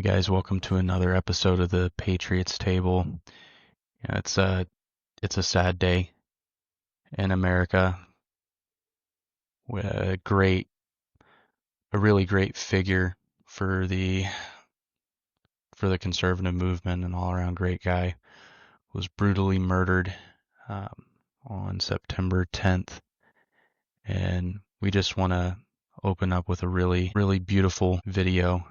Hey guys, welcome to another episode of the Patriots Table. It's a sad day in America. A really great figure for the conservative movement, an all-around great guy, was brutally murdered on September 10th, and we just want to open up with a really beautiful video.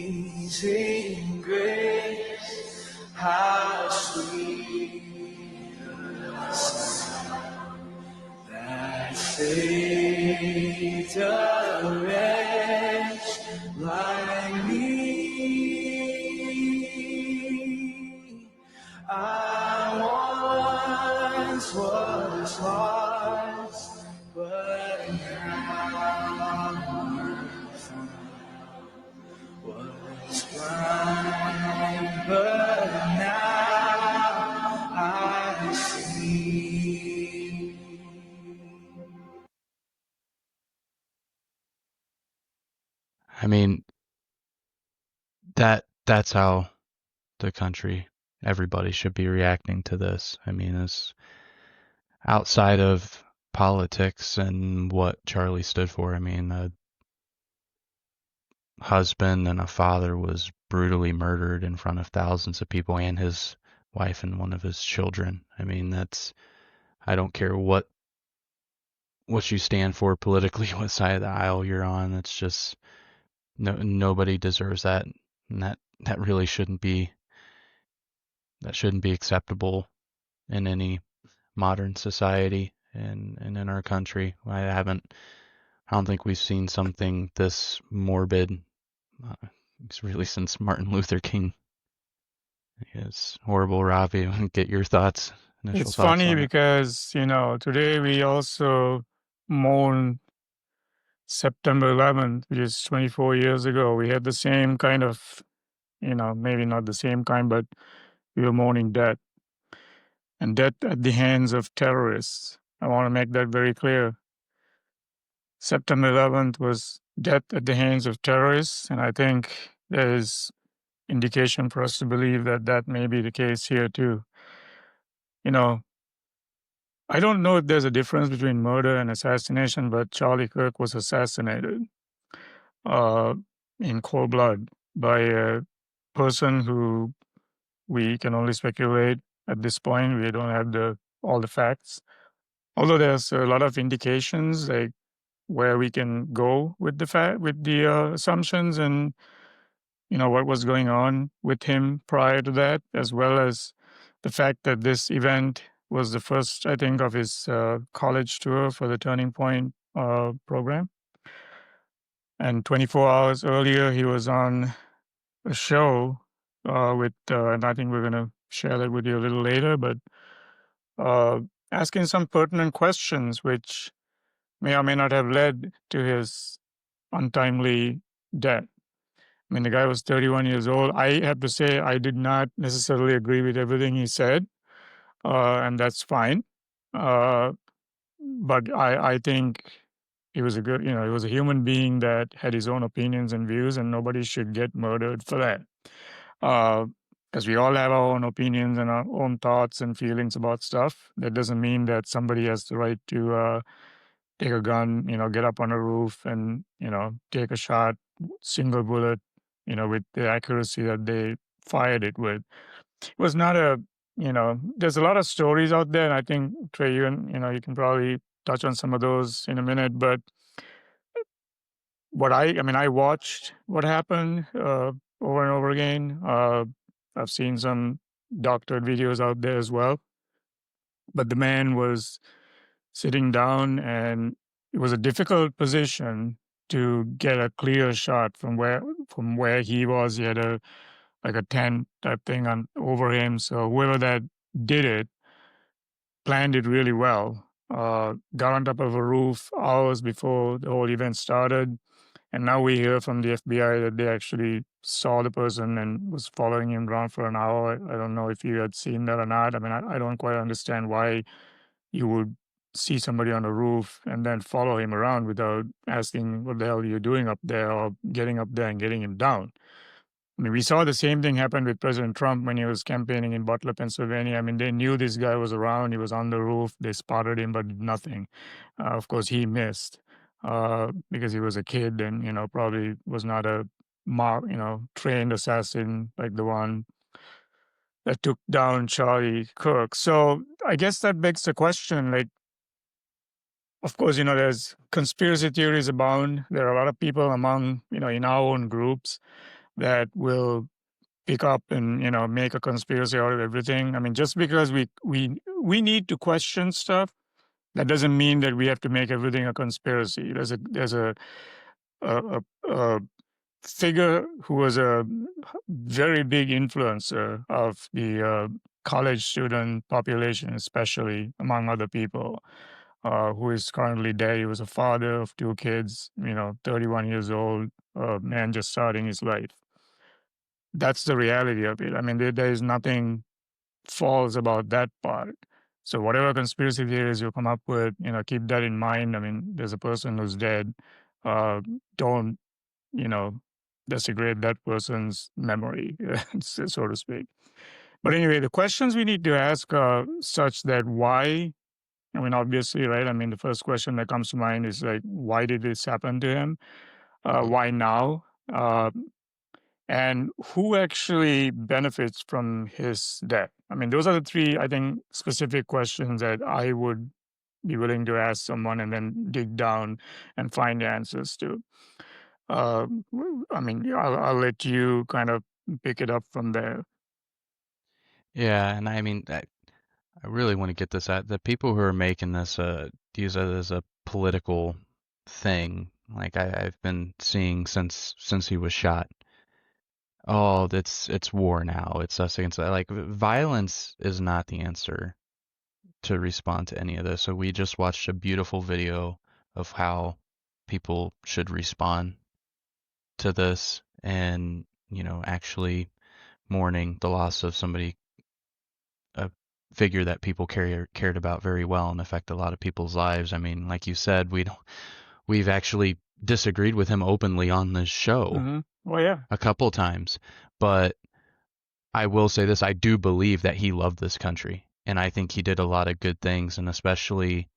Amazing grace, how sweet the sound that saved a wretch like me. I once was lost, but now I'm found. Was blind, but now I see. I mean, that's how the country, everybody should be reacting to this. I mean, it's outside of politics and what Charlie stood for. I mean, a husband and a father was brutally murdered in front of thousands of people and his wife and one of his children. I mean, I don't care what you stand for politically, what side of the aisle you're on. It's just nobody deserves that, and that really shouldn't be acceptable in any modern society and in our country. I don't think we've seen something this morbid really since Martin Luther King. It's horrible. Ravi, get your thoughts, initial It's thoughts funny on it. because, today we also mourn September 11th, which is 24 years ago. We had the same kind of, maybe not the same kind, but we were mourning death and death at the hands of terrorists. I want to make that very clear. September 11th was death at the hands of terrorists, and I think there is indication for us to believe that that may be the case here too. I don't know if there's a difference between murder and assassination, but Charlie Kirk was assassinated uh, in cold blood by a person who we can only speculate at this point. We don't have all the facts. Although there's a lot of indications, like where we can go with the assumptions and what was going on with him prior to that, as well as the fact that this event was the first, I think, of his college tour for the Turning Point program. And 24 hours earlier, he was on a show and I think we're going to share that with you a little later, but asking some pertinent questions, which may or may not have led to his untimely death. I mean, the guy was 31 years old. I have to say, I did not necessarily agree with everything he said, and that's fine. But I think he was he was a human being that had his own opinions and views, and nobody should get murdered for that. Because we all have our own opinions and our own thoughts and feelings about stuff. That doesn't mean that somebody has the right to take a gun, get up on a roof and, take a shot, single bullet, with the accuracy that they fired it with. It was not there's a lot of stories out there, and I think, Tre, you can probably touch on some of those in a minute, but I watched what happened over and over again. I've seen some doctored videos out there as well, but the man was sitting down, and it was a difficult position to get a clear shot from where he was. He had a tent type thing on over him, so whoever that did it planned it really well. Got on top of a roof hours before the whole event started, and now we hear from the FBI that they actually saw the person and was following him around for an hour. I don't know if you had seen that or not. I mean, I don't quite understand why you would see somebody on a roof and then follow him around without asking what the hell you're doing up there, or getting up there and getting him down. I mean, we saw the same thing happen with President Trump when he was campaigning in Butler, Pennsylvania. I mean, they knew this guy was around. He was on the roof. They spotted him, but did nothing. Of course, he missed because he was a kid and, probably was not a trained assassin like the one that took down Charlie Kirk. So I guess that begs the question, like, of course, there's conspiracy theories abound. There are a lot of people among, in our own groups that will pick up and make a conspiracy out of everything. I mean, just because we need to question stuff, that doesn't mean that we have to make everything a conspiracy. There's a figure who was a very big influencer of the college student population, especially among other people, who is currently dead. He was a father of two kids, 31 years old, a man just starting his life. That's the reality of it. I mean, there is nothing false about that part. So whatever conspiracy theories you come up with, keep that in mind. I mean, there's a person who's dead. Don't, you know, desecrate that person's memory, so to speak. But anyway, the questions we need to ask are such that why, I mean, obviously, right? I mean, the first question that comes to mind is like, why did this happen to him? Why now? And who actually benefits from his death? I mean, those are the three, I think, specific questions that I would be willing to ask someone and then dig down and find the answers to. I mean, yeah, I'll let you kind of pick it up from there. Yeah, and I mean, I really want to get this out. The people who are making this use it as a political thing, like I've been seeing since he was shot. Oh, it's war now. It's us against that. Like violence is not the answer to respond to any of this. So we just watched a beautiful video of how people should respond to this, and actually mourning the loss of somebody, a figure that people cared about very well and affect a lot of people's lives. I mean, like you said, we've actually disagreed with him openly on this show Well, yeah. a couple times, but I will say this: I do believe that he loved this country, and I think he did a lot of good things, and especially,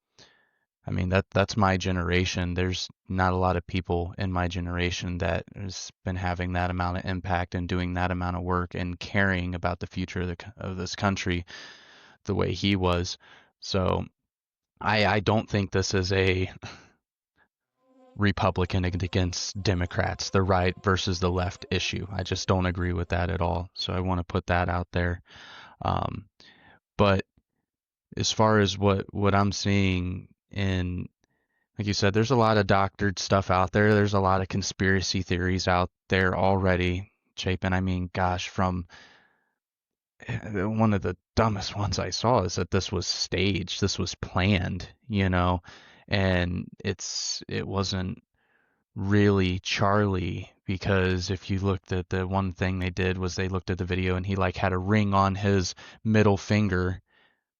I mean, that's my generation. There's not a lot of people in my generation that has been having that amount of impact and doing that amount of work and caring about the future of this country the way he was. So I don't think this is a Republican against Democrats, the right versus the left issue. I just don't agree with that at all. So I want to put that out there. Um, but as far as what I'm seeing in, like you said, there's a lot of doctored stuff out there. There's a lot of conspiracy theories out there already, Chapin. I mean, gosh, from one of the dumbest ones I saw is that this was staged, this was planned, and it wasn't really Charlie, because if you looked at the one thing they did was they looked at the video and he like had a ring on his middle finger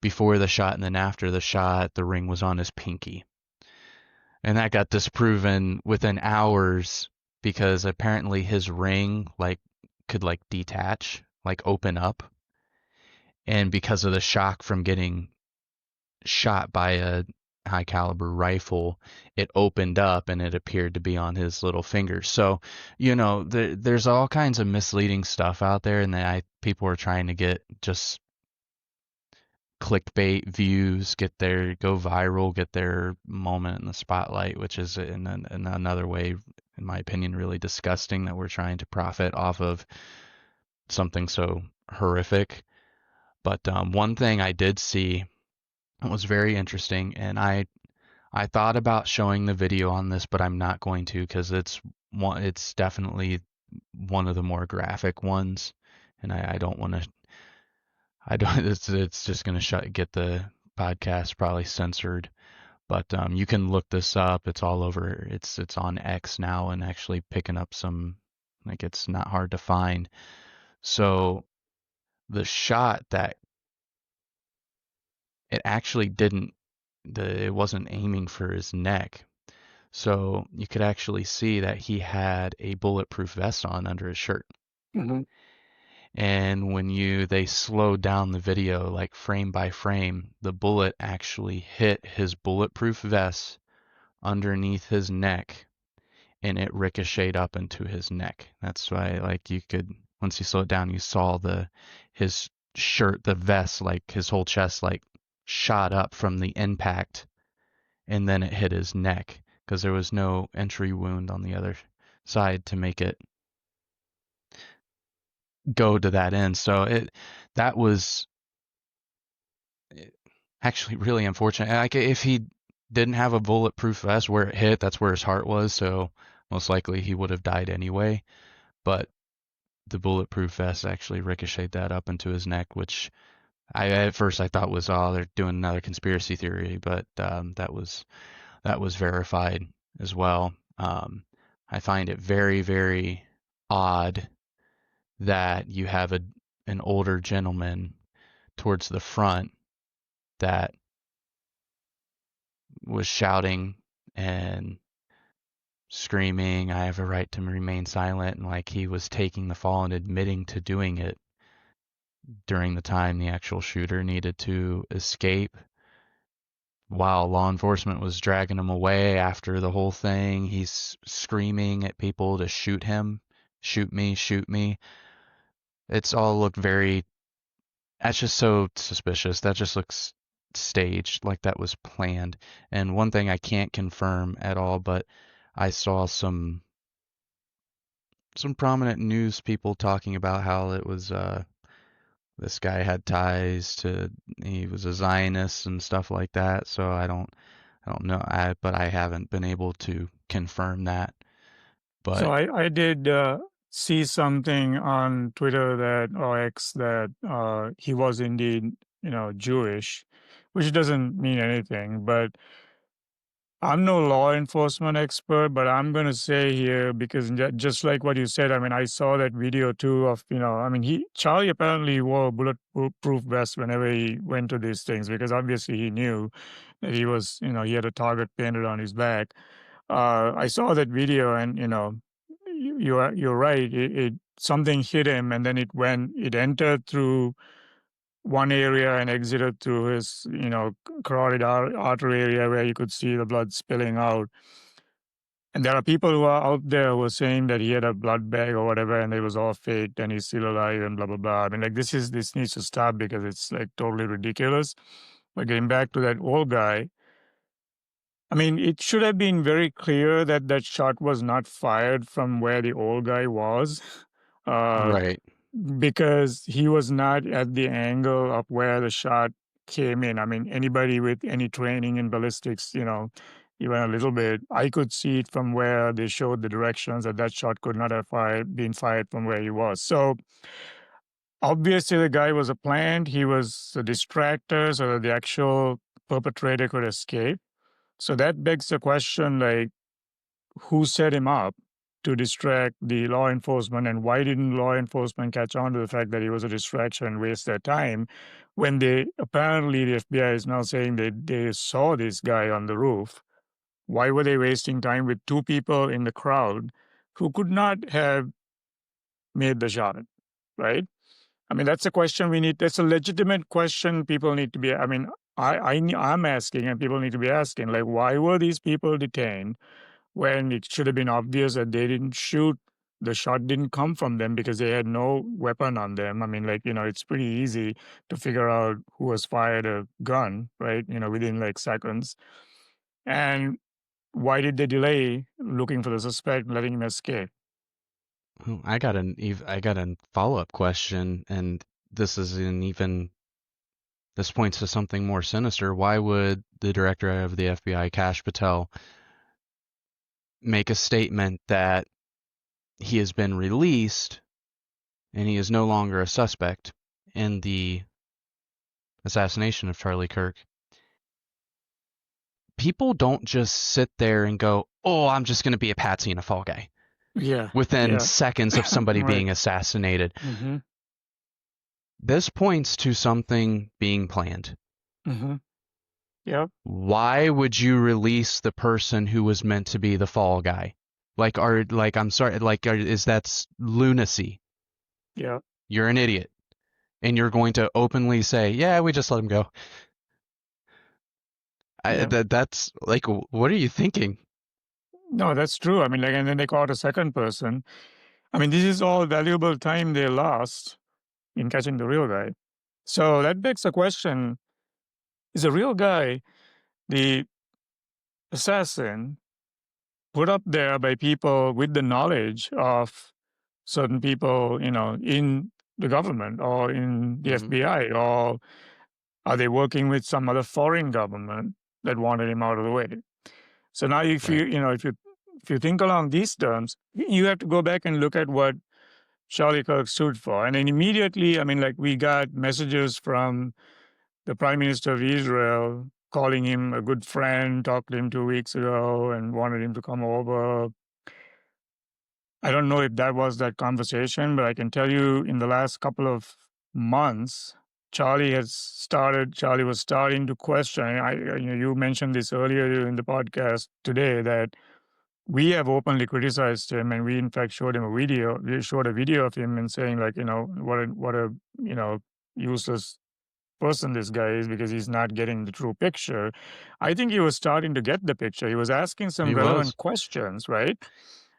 before the shot, and then after the shot the ring was on his pinky. And that got disproven within hours because apparently his ring like could like detach, like open up, and because of the shock from getting shot by a high caliber rifle, it opened up and it appeared to be on his little finger. So, there's all kinds of misleading stuff out there, and people are trying to get just clickbait views, go viral, get their moment in the spotlight, which is in another way, in my opinion, really disgusting that we're trying to profit off of something so horrific. But one thing I did see was very interesting, and I thought about showing the video on this, but I'm not going to because it's definitely one of the more graphic ones, and I don't want to. I don't. It's just going to get the podcast probably censored. But you can look this up. It's all over. It's on X now, and actually picking up some, like, it's not hard to find. So the shot that it actually didn't it wasn't aiming for his neck. So you could actually see that he had a bulletproof vest on under his shirt. Mm-hmm. And when they slowed down the video like frame by frame, the bullet actually hit his bulletproof vest underneath his neck and it ricocheted up into his neck. That's why like you could, once you slow it down, you saw his shirt, the vest, like his whole chest like shot up from the impact and then it hit his neck because there was no entry wound on the other side to make it go to that end. So that was actually really unfortunate. Like if he didn't have a bulletproof vest where it hit, that's where his heart was. So most likely he would have died anyway. But the bulletproof vest actually ricocheted that up into his neck, which at first I thought was, oh, they're doing another conspiracy theory, but that was verified as well. I find it very, very odd that you have an older gentleman towards the front that was shouting and screaming, I have a right to remain silent, and like he was taking the fall and admitting to doing it during the time the actual shooter needed to escape. While law enforcement was dragging him away after the whole thing, he's screaming at people to shoot him. Shoot me, shoot me. It's all looked very, that's just so suspicious. That just looks staged, like that was planned. And one thing I can't confirm at all, but I saw some prominent news people talking about how it was this guy had ties to, he was a Zionist and stuff like that. So I don't know, but I haven't been able to confirm that. So But I did see something on Twitter that or X that he was indeed, Jewish, which doesn't mean anything. But I'm no law enforcement expert, but I'm going to say here because just like what you said, I mean, I saw that video too of, I mean, Charlie apparently wore a bulletproof vest whenever he went to these things because obviously he knew that he was, he had a target painted on his back. I saw that video, and you're right. It something hit him, and then it entered through one area and exited through his carotid artery area where you could see the blood spilling out. And there are people who are out there who are saying that he had a blood bag or whatever, and it was all fake, and he's still alive, and blah blah blah. I mean, like this needs to stop because it's like totally ridiculous. But getting back to that old guy, I mean, it should have been very clear that that shot was not fired from where the old guy was, uh, right. because he was not at the angle of where the shot came in. I mean, anybody with any training in ballistics, even a little bit, I could see it from where they showed the directions that that shot could not have been fired from where he was. So obviously, the guy was a plant. He was a distractor so that the actual perpetrator could escape. So that begs the question, like, who set him up to distract the law enforcement, and why didn't law enforcement catch on to the fact that he was a distraction and waste their time when apparently the FBI is now saying that they saw this guy on the roof? Why were they wasting time with two people in the crowd who could not have made the shot, right? I mean, that's a question that's a legitimate question people need to be, I mean, I'm asking and people need to be asking, like, why were these people detained when it should have been obvious that they didn't shoot? The shot didn't come from them because they had no weapon on them. I mean, like, it's pretty easy to figure out who has fired a gun, right? Within like seconds. And why did they delay looking for the suspect, letting him escape? Well, I got a follow-up question, and this is this points to something more sinister. Why would the director of the FBI, Kash Patel, make a statement that he has been released and he is no longer a suspect in the assassination of Charlie Kirk? People don't just sit there and go, "Oh, I'm just going to be a patsy and a fall guy," Yeah, within yeah, seconds of somebody right. being assassinated. Mm-hmm, This points to something being planned. mm-hmm. Yep. Why would you release the person who was meant to be the fall guy? I'm sorry, is that's lunacy? Yep. You're an idiot, and you're going to openly say, "Yeah, we just let him go." Yep. That's like, what are you thinking? No, that's true. I mean, like, and then they caught a second person. I mean, this is all valuable time they lost in catching the real guy. So that begs the question: is the real guy the assassin put up there by people with the knowledge of certain people, in the government or in the Hmm. FBI, or are they working with some other foreign government that wanted him out of the way? So now, if Right. you think along these terms, you have to go back and look at what Charlie Kirk stood for, and then immediately, I mean, like we got messages from the Prime Minister of Israel calling him a good friend, talked to him 2 weeks ago, and wanted him to come over. I don't know if that was that conversation, but I can tell you in the last couple of months, Charlie was starting to question. You mentioned this earlier in the podcast today that we have openly criticized him, and we in fact showed him a video. We showed a video of him and saying like, what a you know useless person this guy is because he's not getting the true picture. I think he was starting to get the picture. He was asking some He was. relevant questions, right?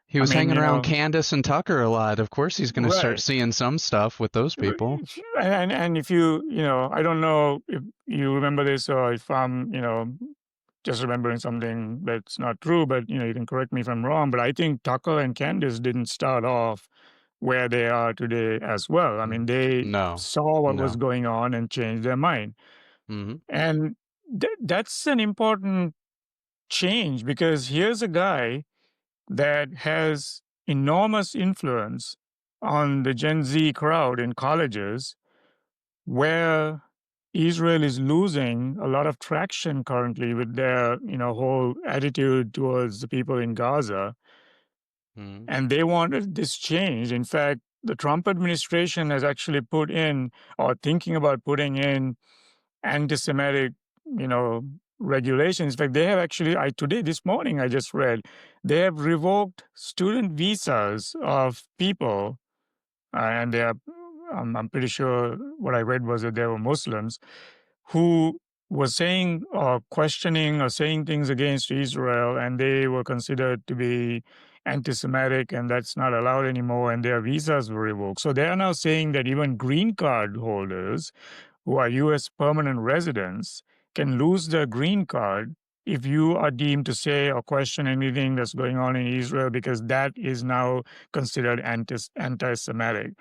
He I was mean, hanging around Candace and Tucker a lot. Of course, he's going to start right. seeing some stuff with those people. And if I don't know if you remember this or if I'm, just remembering something that's not true, but you can correct me if I'm wrong. But I think Tucker and Candace didn't start off where they are today as well. I mean, they No, saw what was no. going on and changed their mind. Hmm. And that's an important change because here's a guy that has enormous influence on the Gen Z crowd in colleges where Israel is losing a lot of traction currently with their, whole attitude towards the people in Gaza. Hmm. And they wanted this change. In fact, the Trump administration has actually put in or thinking about putting in anti-Semitic, you know, regulations. In fact, they have actually, this morning, I just read, they have revoked student visas of people, and they are, I'm pretty sure what I read was that they were Muslims who was saying or questioning or saying things against Israel, and they were considered to be anti-Semitic, and that's not allowed anymore, and their visas were revoked. So they are now saying that even green card holders who are US permanent residents can lose their green card if you are deemed to say or question anything that's going on in Israel because that is now considered anti-Semitic.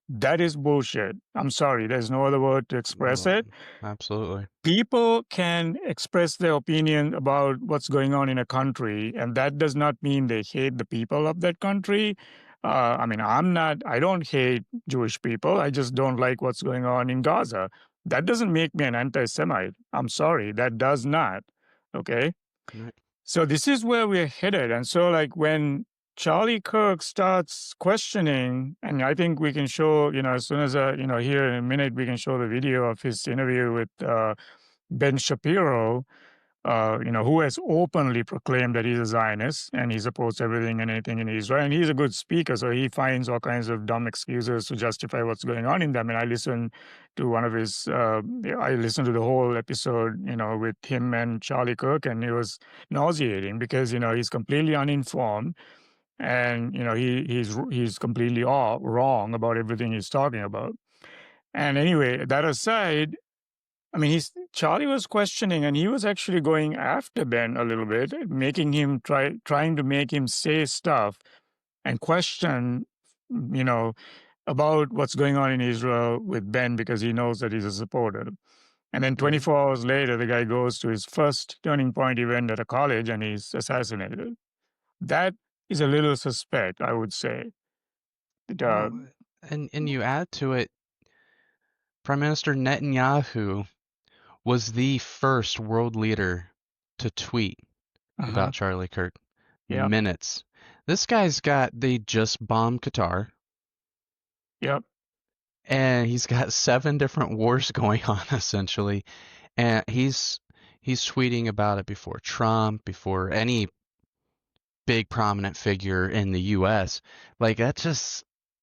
That is bullshit. I'm sorry, there's no other word to express Well, it. absolutely. People can express their opinion about what's going on in a country, and that does not mean they hate the people of that country. I mean, I don't hate Jewish people. I just don't like what's going on in Gaza. That doesn't make me an anti Semite. I'm sorry, that does not. Okay. Right. So this is where we're headed. And so, like, when Charlie Kirk starts questioning, and I think we can show, as soon as, here in a minute, we can show the video of his interview with Ben Shapiro, who has openly proclaimed that he's a Zionist and he supports everything and anything in Israel. And he's a good speaker, so he finds all kinds of dumb excuses to justify what's going on in them. And I listened to I listened to the whole episode, with him and Charlie Kirk, and it was nauseating because he's completely uninformed. And he's completely wrong about everything he's talking about. And anyway, that aside, I mean, Charlie was questioning, and he was actually going after Ben a little bit, making him trying to make him say stuff and question, you know, about what's going on in Israel with Ben because he knows that he's a supporter. And then Hmm. 24 hours later, the guy goes to his first turning point event at a college and he's assassinated. That is a little suspect, I would say. That, Well, and you add to it, Prime Minister Netanyahu was the first world leader to tweet uh-huh. about Charlie Kirk. Yep. Minutes. They just bombed Qatar, Yep. and he's got 7 different wars going on essentially, and he's He's tweeting about it before Trump, before any big prominent figure in the U.S. Like that just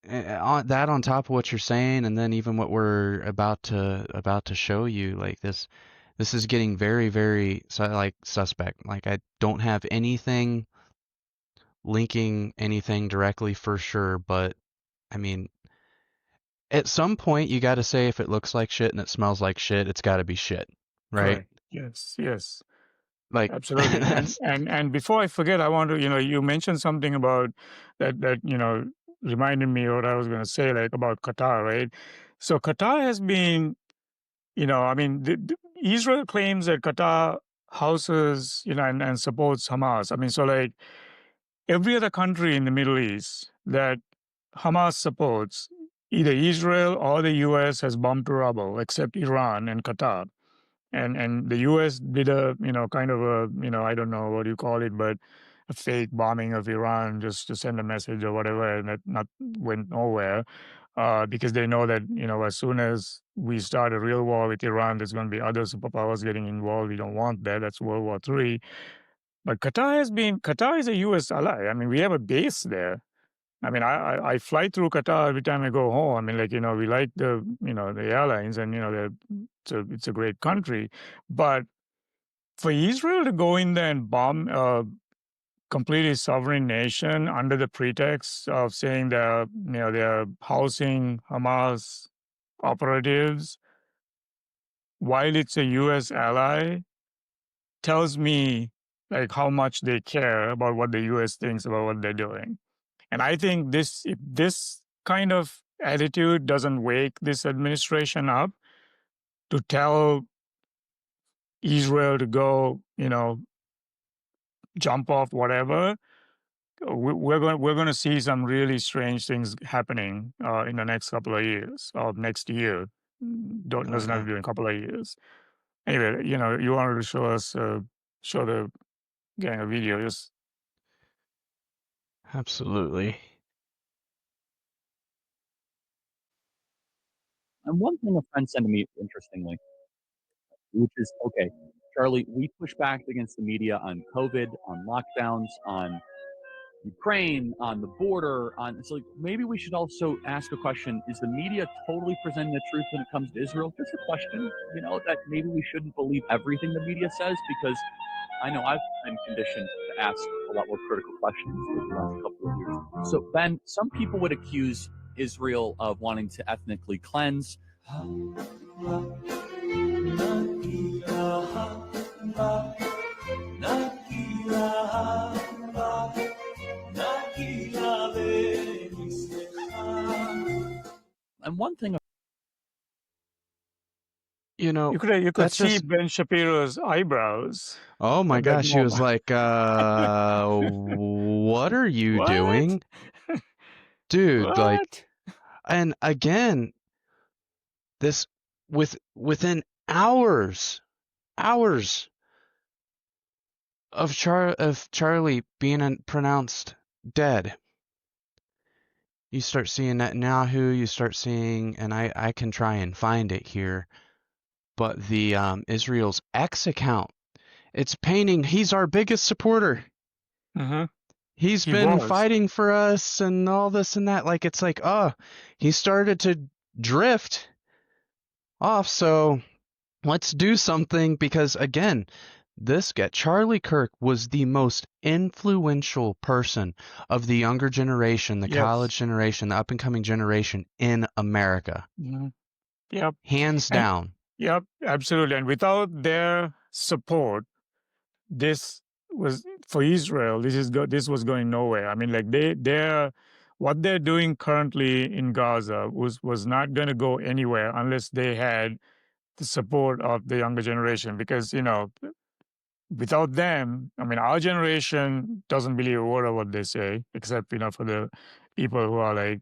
on top of what you're saying, and then even what we're about to show you, like this is getting very very like suspect. Like I don't have anything linking anything directly for sure, but I mean, at some point you got to say if it looks like shit and it smells like shit, it's got to be shit, right? Correct. Yes. Yes. Like Absolutely. And that's and and before I forget, I want to, you mentioned something about that reminded me what I was going to say, like about Qatar, right? So Qatar has been, I mean, Israel claims that Qatar houses, and supports Hamas. I mean, so like every other country in the Middle East that Hamas supports, either Israel or the US has bombed to rubble, except Iran and Qatar. And the US did a, kind of a, I don't know what you call it, but a fake bombing of Iran just to send a message or whatever, and that not went nowhere. Because they know that, as soon as we start a real war with Iran, there's going to be other superpowers getting involved. We don't want that. That's World War III. But Qatar is a US ally. I mean, we have a base there. I mean, I fly through Qatar every time I go home. I mean, like, we like the airlines, and, it's a great country. But for Israel to go in there and bomb a completely sovereign nation under the pretext of saying they're housing Hamas operatives while it's a US ally tells me like how much they care about what the US thinks about what they're doing. And I think if this kind of attitude doesn't wake this administration up to tell Israel to go, jump off whatever, we're going to see some really strange things happening in the next couple of years or next year. Don't oh doesn't have yeah, to be in a couple of years. Anyway, you wanted to show the gang a video. Just absolutely. And one thing a friend said to me, interestingly, which is okay, Charlie, we push back against the media on COVID, on lockdowns, on Ukraine, on the border, on so like, maybe we should also ask a question: is the media totally presenting the truth when it comes to Israel? Just a question, that maybe we shouldn't believe everything the media says, because I know I've been conditioned to ask a lot more critical questions over the last couple of years. So, Ben, some people would accuse Israel of wanting to ethnically cleanse. And one thing You you could that's see just Ben Shapiro's eyebrows oh my at that gosh, he was moment. like, what are you What? doing? Dude, like, What? and again, this within hours of Charlie being pronounced dead, you start seeing Netanyahu, you start seeing, and I can try and find it here, but the Israel's X account, it's painting he's our biggest supporter. Mm-hmm. He's He been was. fighting for us and all this and that. Like it's like, oh, he started to drift off, so let's do something because again, this guy, Charlie Kirk, was the most influential person of the younger generation, the Yes. college generation, the up and coming generation in America. Mm-hmm. Yep. Hands And down. yep, absolutely. And without their support, this was for Israel. This was going nowhere. I mean, like they're what they're doing currently in Gaza was not going to go anywhere unless they had the support of the younger generation. Because without them, I mean, our generation doesn't believe a word of what they say, except for the people who are like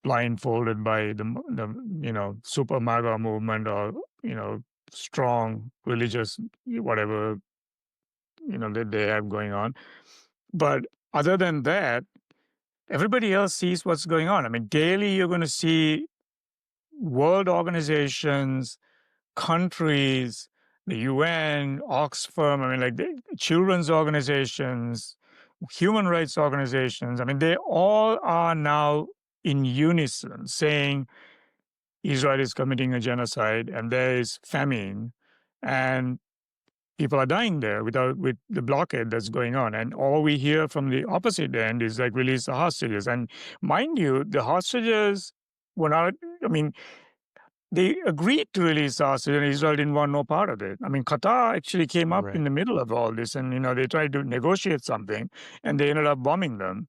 blindfolded by the super MAGA movement, or strong religious whatever that they have going on. But other than that, everybody else sees what's going on. I mean, daily you're going to see world organizations, countries the UN, Oxfam, I mean, like the children's organizations, human rights organizations, I mean, they all are now in unison saying Israel is committing a genocide and there is famine and people are dying there with the blockade that's going on. And all we hear from the opposite end is like release the hostages. And mind you, the hostages were not, I mean, they agreed to release the hostages and Israel didn't want no part of it. I mean, Qatar actually came up in Right. the middle of all this and, they tried to negotiate something and they ended up bombing them.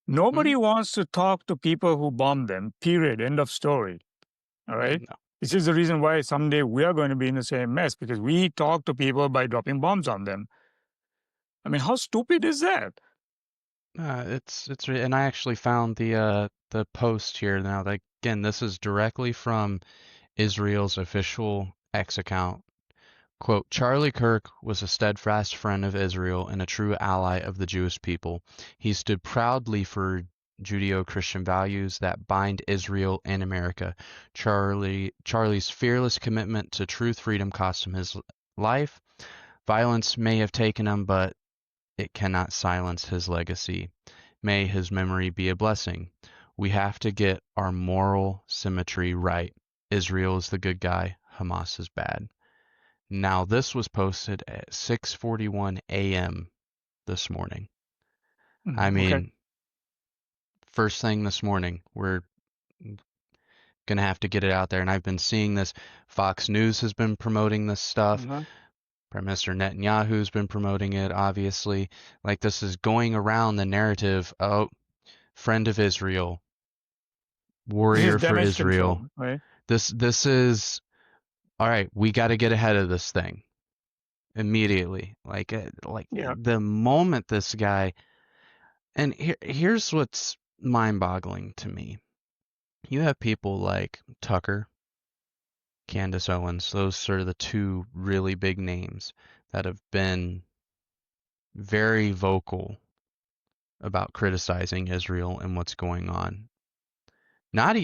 Hmm. Nobody wants to talk to people who bombed them, period, end of story. All right. No. This is the reason why someday we are going to be in the same mess because we talk to people by dropping bombs on them. I mean, how stupid is that? And I actually found the post here now. Like again, this is directly from Israel's official X account. Quote, Charlie Kirk was a steadfast friend of Israel and a true ally of the Jewish people. He stood proudly for Judeo-Christian values that bind Israel and America. Charlie's fearless commitment to truth freedom cost him his life. Violence may have taken him, but it cannot silence his legacy. May his memory be a blessing. We have to get our moral symmetry right. Israel is the good guy, Hamas is bad. Now this was posted at 6:41 a.m. this morning. I Okay. mean, first thing this morning, we're going to have to get it out there. And I've been seeing this. Fox News has been promoting this stuff. Uh-huh. Prime Minister Netanyahu's been promoting it, obviously. Like this is going around the narrative, oh, friend of Israel, This is warrior for damage Israel. control, right? This is all right, we got to get ahead of this thing immediately. Like Yeah. the moment this guy and here's what's mind-boggling to me. You have people like Tucker, Candace Owens. Those are the two really big names that have been very vocal about criticizing Israel and what's going on. Not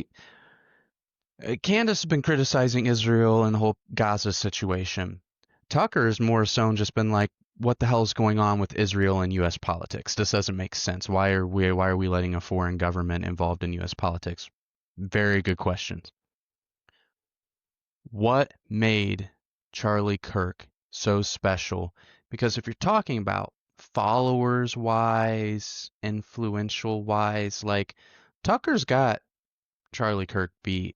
Candace has been criticizing Israel and the whole Gaza situation. Tucker has more so just been like, what the hell is going on with Israel and U.S. politics? This doesn't make sense. Why are we letting a foreign government involved in U.S. politics? Very good questions. What made Charlie Kirk so special? Because if you're talking about followers wise, influential wise, like Tucker's got Charlie Kirk beat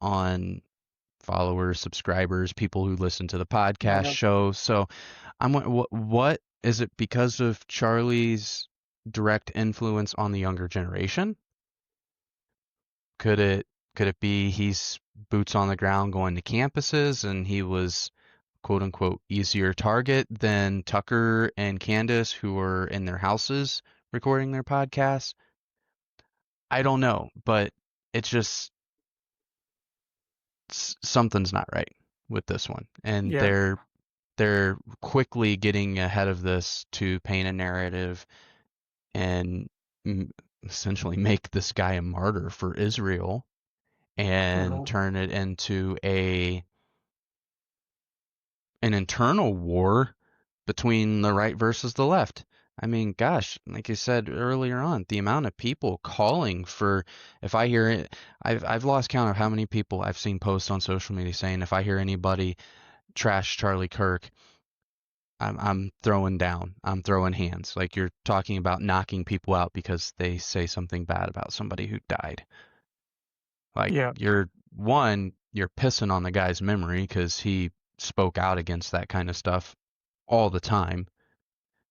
on followers, subscribers, people who listen to the podcast Uh-huh. show. So what is it because of Charlie's direct influence on the younger generation? Could it be he's boots on the ground going to campuses and he was quote unquote easier target than Tucker and Candace who are in their houses recording their podcasts? I don't know, but it's just something's not right with this one. And Yeah. they're quickly getting ahead of this to paint a narrative and essentially make this guy a martyr for Israel and Uh-huh. turn it into an internal war between the right versus the left. I mean, gosh, like you said earlier on, the amount of people calling for if I hear it, I've lost count of how many people I've seen post on social media saying if I hear anybody trash Charlie Kirk, I'm throwing down. I'm throwing hands. Like you're talking about knocking people out because they say something bad about somebody who died. Like Yeah. you're pissing on the guy's memory because he spoke out against that kind of stuff all the time.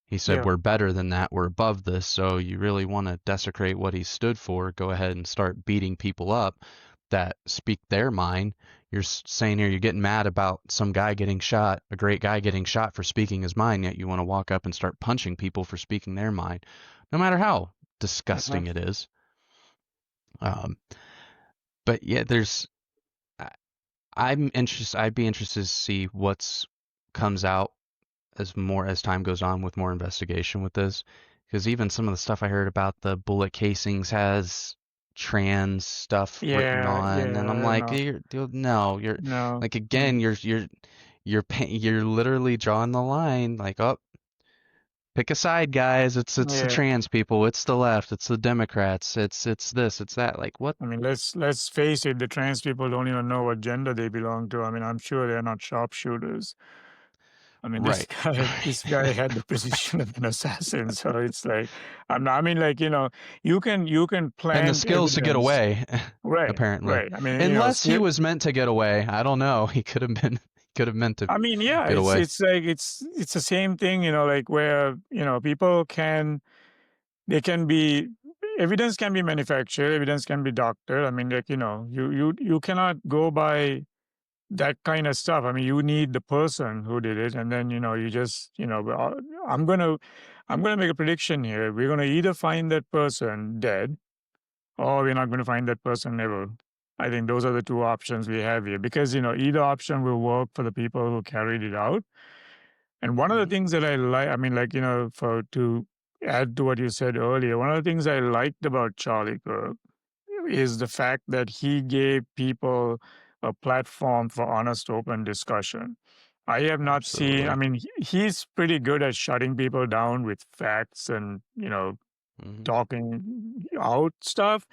He said, Yeah. we're better than that. We're above this. So you really want to desecrate what he stood for. Go ahead and start beating people up that speak their mind. You're saying here you're getting mad about some guy getting shot, a great guy getting shot for speaking his mind, yet you want to walk up and start punching people for speaking their mind, no matter how Uh-huh. disgusting it is. Um, but yeah, I- I'm interested. I'd be interested to see what's comes out as time goes on with more investigation with this, because even some of the stuff I heard about the bullet casings has trans stuff written Yeah. on, Yeah. and I'm I don't like, know. no, you're No. like again, you're you're literally drawing the line like, oh, pick a side, guys. It's the Yeah. trans people, it's the left, it's the Democrats, it's this, it's that. Like what? I mean, let's face it, the trans people don't even know what gender they belong to. I mean, I'm sure they're not sharpshooters. I mean, this Right. guy, this guy had the position of an assassin. So it's like, I mean, like, you know, you can And the plant skills to get evidence. away, Right, apparently. right. I mean, you know, Unless he was meant to get away. I don't know. He could have meant to I mean, yeah, get away. it's like it's the same thing, you know, like where, you know, people can they can be evidence can be manufactured, evidence can be doctored. I mean, like, you know, you cannot go by that kind of stuff. I mean, you need the person who did it, and then, you know, you just, you know, I'm gonna I'm gonna make a prediction here. We're gonna either find that person dead, or we're not going to find that person ever. I think those are the two options we have here, because, you know, either option will work for the people who carried it out. And one of the Hmm. things that I like, I mean, like, you know, for to add to what you said earlier, one of the things I liked about Charlie Kirk is the fact that he gave people a platform for honest, open discussion. I have not seen, I Absolutely. mean, he's pretty good at shutting people down with facts and, you know, Hmm. talking out stuff,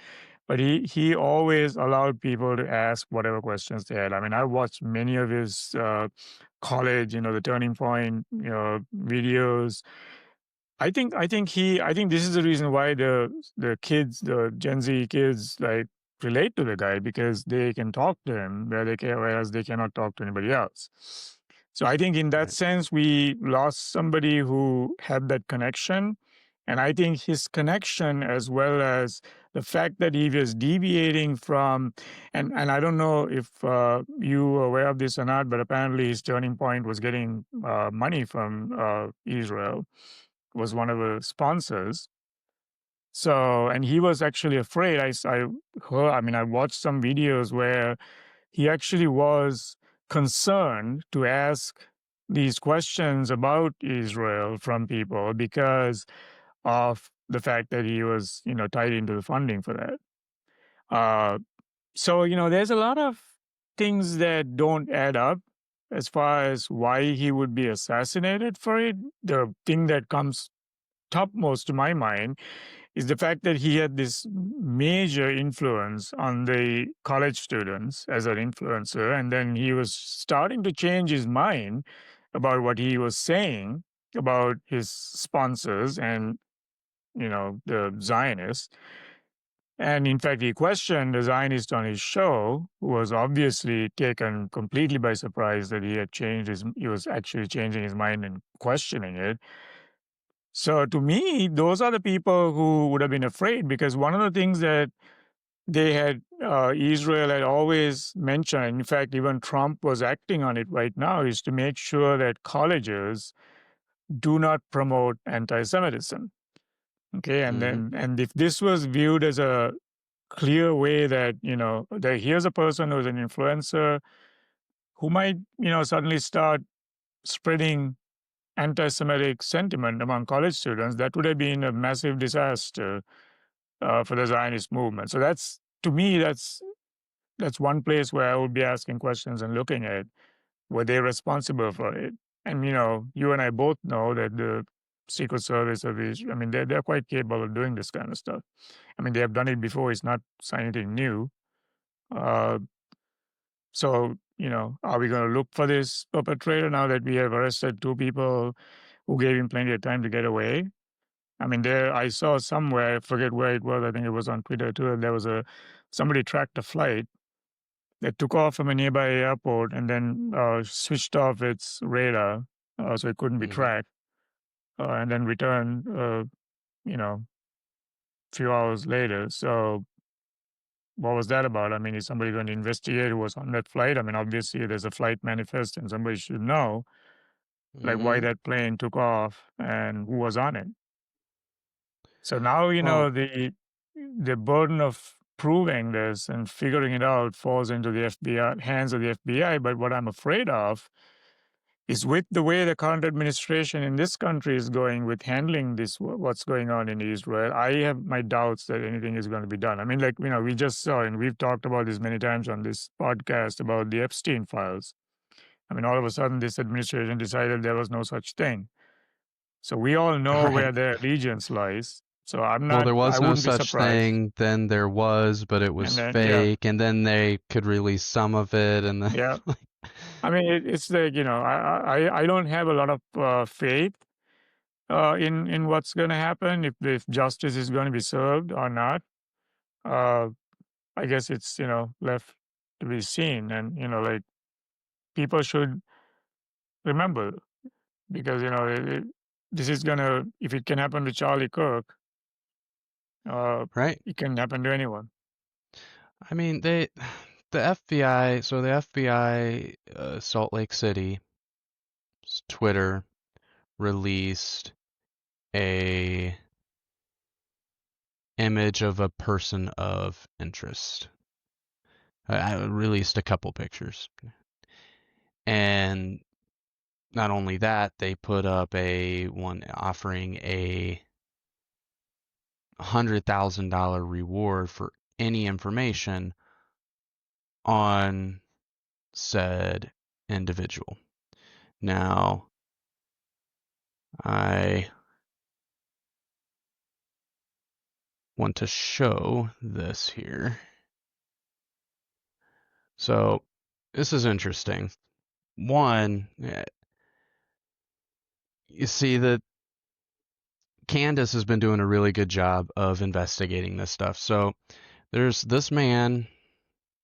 but he always allowed people to ask whatever questions they had. I mean, I watched many of his college, you know, the Turning Point, you know, videos. I think this is the reason why the kids, the Gen Z kids, like relate to the guy, because they can talk to him where they can, whereas they cannot talk to anybody else. So I think in that Right. sense, we lost somebody who had that connection. And I think his connection, as well as the fact that he was deviating from, and I don't know if you were aware of this or not, but apparently his Turning Point was getting money from Israel, was one of the sponsors. So, and he was actually afraid. I heard, I mean, I watched some videos where he actually was concerned to ask these questions about Israel from people because of the fact that he was, you know, tied into the funding for that. Uh, so, you know, there's a lot of things that don't add up as far as why he would be assassinated for it. The thing that comes topmost to my mind is the fact that he had this major influence on the college students as an influencer, and then he was starting to change his mind about what he was saying about his sponsors and, you know, the Zionists. And in fact, he questioned the Zionist on his show, who was obviously taken completely by surprise that he was actually changing his mind and questioning it. So to me, those are the people who would have been afraid, because one of the things that Israel had always mentioned, in fact, even Trump was acting on it right now, is to make sure that colleges do not promote anti-Semitism. Okay, and Hmm. then and if this was viewed as a clear way that, you know, that here's a person who's an influencer who might, you know, suddenly start spreading anti-Semitic sentiment among college students, that would have been a massive disaster for the Zionist movement. So that's, to me, that's one place where I would be asking questions and looking at, were they responsible for it? And, you know, you and I both know that the Secret Service of Israel, I mean, they're quite capable of doing this kind of stuff. I mean, they have done it before. It's not anything new. Uh, so, you know, are we going to look for this perpetrator now that we have arrested two people who gave him plenty of time to get away? I mean, there I saw somewhere, I forget where it was. I think it was on Twitter too. There was somebody tracked a flight that took off from a nearby airport and then switched off its radar, so it couldn't be Hmm. tracked, and then returned, you know, a few hours later. So what was that about? I mean, is somebody going to investigate who was on that flight? I mean, obviously there's a flight manifest, and somebody should know, like, why Hmm. that plane took off and who was on it. So now, you Well, know, the burden of proving this and figuring it out falls into the FBI hands of the FBI. But what I'm afraid of is, with the way the current administration in this country is going with handling this, what's going on in Israel, I have my doubts that anything is going to be done. I mean, like, you know, we just saw, and we've talked about this many times on this podcast, about the Epstein files. I mean, all of a sudden, this administration decided there was no such thing. So we all know where Right. their allegiance lies. So Well, there I was no wouldn't be such surprised. thing, then there was, but it And was then, yeah, fake, and then they could release some of it, and then yeah. like, I mean, it's like, I don't have a lot of faith in what's going to happen if justice is going to be served or not. Uh, I guess it's left to be seen, and like people should remember because this is gonna if it can happen to Charlie Kirk, uh, right? it can happen to anyone. I mean, the FBI, so the FBI, Salt Lake City, Twitter released a image of a person of interest. I released a couple pictures. And not only that, they put up a one offering a $100,000 reward for any information on said individual. Now, I want to show this here. So, this is interesting. One, you see that Candace has been doing a really good job of investigating this stuff. So, there's this man.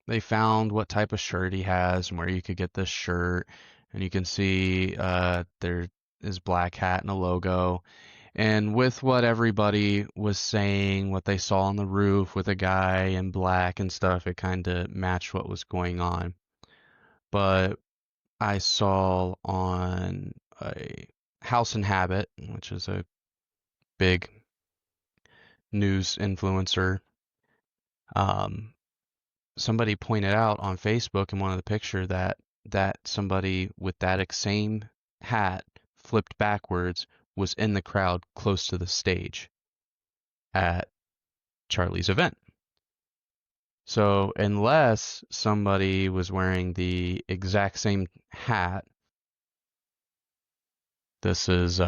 They found what type of shirt he has and where you could get this shirt, and you can see there is black hat and a logo. And with what everybody was saying, what they saw on the roof with a guy in black and stuff, it kind of matched what was going on. But I saw on a House and Habit, which is a big news influencer, um, somebody pointed out on Facebook in one of the picture that somebody with that same hat flipped backwards was in the crowd close to the stage at Charlie's event. So unless somebody was wearing the exact same hat, this is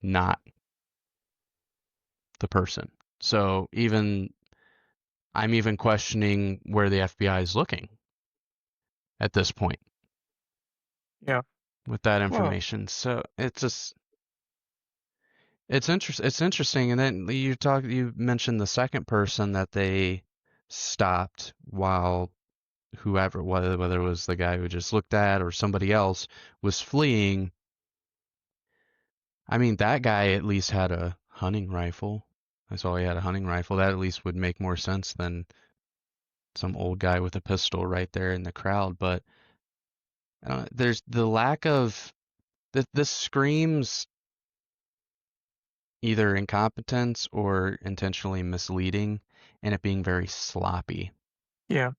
not the person. So I'm even questioning where the FBI is looking at this point Yeah. with that Well, information. So it's just it's interesting, and then you mentioned the second person that they stopped while whoever whether it was the guy who just looked at or somebody else was fleeing. I mean, that guy at least had a hunting rifle. I saw he had a hunting rifle. That at least would make more sense than some old guy with a pistol right there in the crowd. But there's the lack of this screams either incompetence or intentionally misleading, and it being very sloppy. yeah.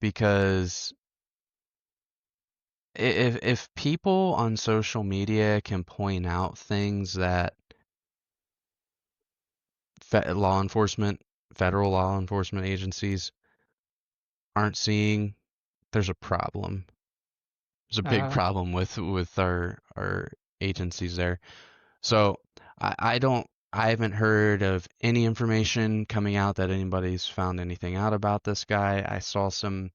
Because if people on social media can point out things that law enforcement, federal law enforcement agencies aren't seeing, there's a problem. There's a big Uh, problem with our agencies there. So I haven't heard of any information coming out that anybody's found anything out about this guy. I saw some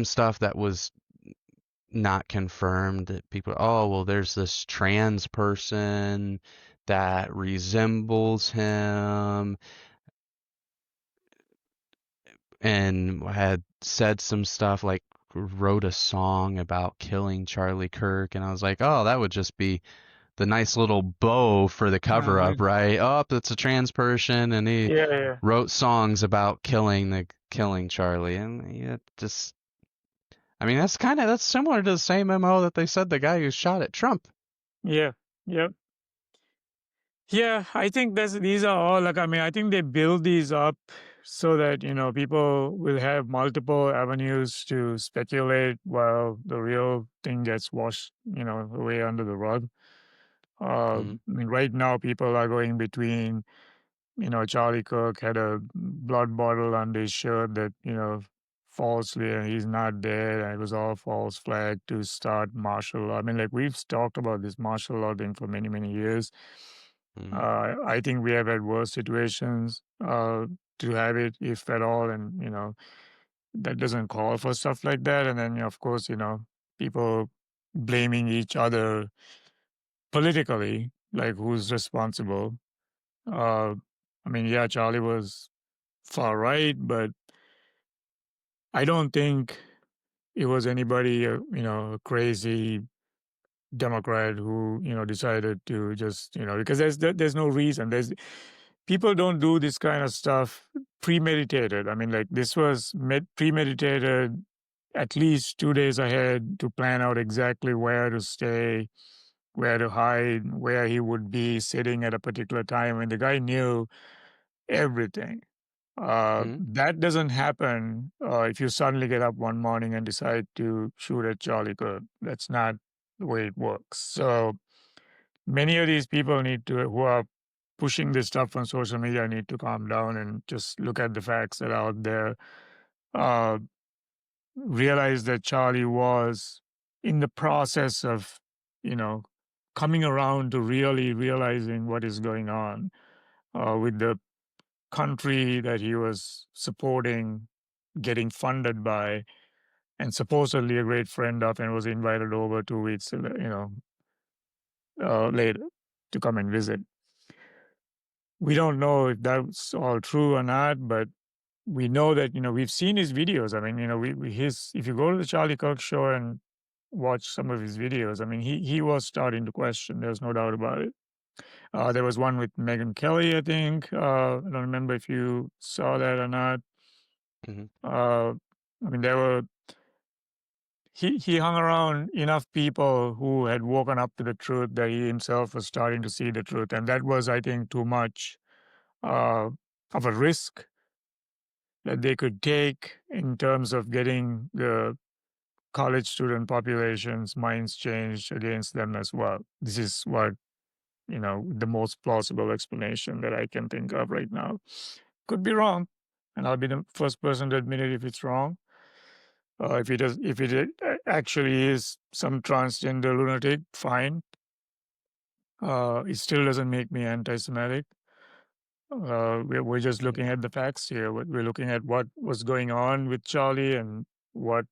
stuff that was not confirmed that people, oh, well, there's this trans person that resembles him and had said some stuff like wrote a song about killing Charlie Kirk. And I was like, oh, that would just be the nice little bow for the cover uh, up, right? Oh, it's a trans person and he yeah, yeah, wrote songs about killing Charlie. And yeah, just I mean, that's similar to the same MO that they said the guy who shot at Trump. yeah, yeah. Yeah, I think these are all like, I mean, I think they build these up so that, people will have multiple avenues to speculate while the real thing gets washed, away under the rug. Mm-hmm. I mean, right now people are going between, Charlie Kirk had a blood bottle on his shirt that, falsely and he's not dead and it was all false flag to start martial law. I mean, like we've talked about this martial law thing for many, many years. Mhm. I think we have had worse situations to have it, if at all, and that doesn't call for stuff like that. And then, of course, people blaming each other politically, like who's responsible. Uh, I mean, yeah, Charlie was far right, but I don't think it was anybody, a crazy Democrat who, decided to just, because there's no reason. There's People don't do this kind of stuff premeditated. I mean, like this was premeditated at least 2 days ahead to plan out exactly where to stay, where to hide, where he would be sitting at a particular time. And the guy knew everything. Mhm. That doesn't happen if you suddenly get up one morning and decide to shoot at Charlie Kirk. That's not the way it works. So many of these people who are pushing this stuff on social media need to calm down and just look at the facts that are out there. Uh, Realize that Charlie was in the process of, you know, coming around to really realizing what is going on with the country that he was supporting, getting funded by, and supposedly a great friend of, and was invited over 2 weeks, later to come and visit. We don't know if that's all true or not, but we know that we've seen his videos. I mean, if you go to the Charlie Kirk show and watch some of his videos, I mean, he was starting to question. There's no doubt about it. There was one with Megyn Kelly, I think. I don't remember if you saw that or not. Mhm. I mean, he hung around enough people who had woken up to the truth that he himself was starting to see the truth, and that was, I think, too much uh, of a risk that they could take in terms of getting the college student population's minds changed against them as well. This is what, the most plausible explanation that I can think of right now. Could be wrong, and I'll be the first person to admit it if it's wrong. If it actually is some transgender lunatic, fine. It still doesn't make me anti-Semitic. We're just Mhm. looking at the facts here. We're looking at what was going on with Charlie and what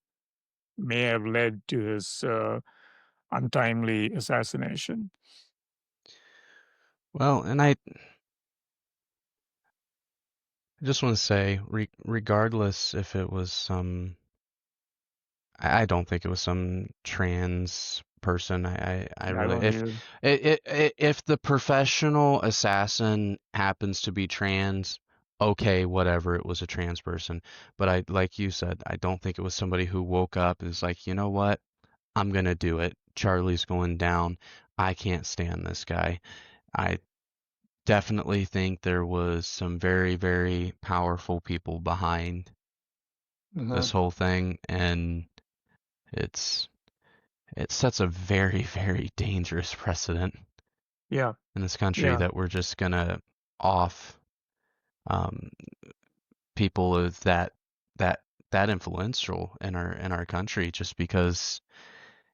may have led to his untimely assassination. Well, and I just want to say, regardless if it was I don't think it was some trans person. I I really, don't either. if the professional assassin happens to be trans, okay, whatever, it was a trans person. But like you said, I don't think it was somebody who woke up and is like, you know what, I'm gonna do it. Charlie's going down. I can't stand this guy. I definitely think there was some very, very powerful people behind Uh-huh. this whole thing, and it's it sets a very, very dangerous precedent Yeah, in this country yeah, that we're just gonna off um, people of that that influential in our country just because,